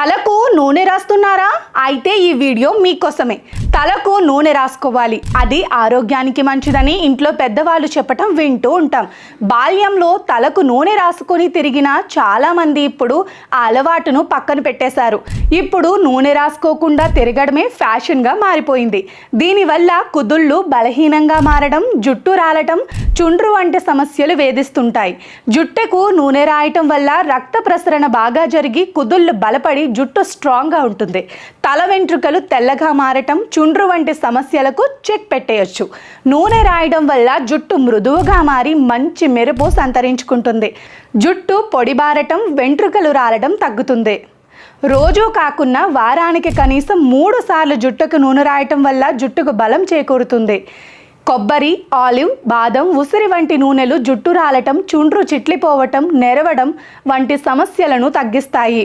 తలకు నూనె రాస్తున్నారా? అయితే ఈ వీడియో మీకోసమే. తలకు నూనె రాసుకోవాలి, అది ఆరోగ్యానికి మంచిదని ఇంట్లో పెద్దవాళ్ళు చెప్పటం వింటూ ఉంటాం. బాల్యంలో తలకు నూనె రాసుకొని తిరిగిన చాలామంది ఇప్పుడు ఆ అలవాటును పక్కన పెట్టేశారు. ఇప్పుడు నూనె రాసుకోకుండా తిరగడమే ఫ్యాషన్గా మారిపోయింది. దీనివల్ల కుదుళ్ళు బలహీనంగా మారడం, జుట్టు రాలటం, చుండ్రు వంటి సమస్యలు వేధిస్తుంటాయి. జుట్టుకు నూనె రాయటం వల్ల రక్త ప్రసరణ బాగా జరిగి కుదుళ్ళు బలపడి జుట్టు స్ట్రాంగ్గా ఉంటుంది. తల వెంట్రుకలు తెల్లగా మారటం, చుండ్రు వంటి సమస్యలకు చెక్ పెట్టేయచ్చు. నూనె రాయడం వల్ల జుట్టు మృదువుగా మారి మంచి మెరుపు సంతరించుకుంటుంది. జుట్టు పొడిబారటం, వెంట్రుకలు రాలడం తగ్గుతుంది. రోజూ కాకుండా వారానికి కనీసం 3 సార్లు జుట్టుకు నూనె రాయటం వల్ల జుట్టుకు బలం చేకూరుతుంది. కొబ్బరి, ఆలివ్, బాదం, ఉసిరి వంటి నూనెలు జుట్టు రాలటం, చుండ్రు చిట్లిపోవటం, నెరవడం వంటి సమస్యలను తగ్గిస్తాయి.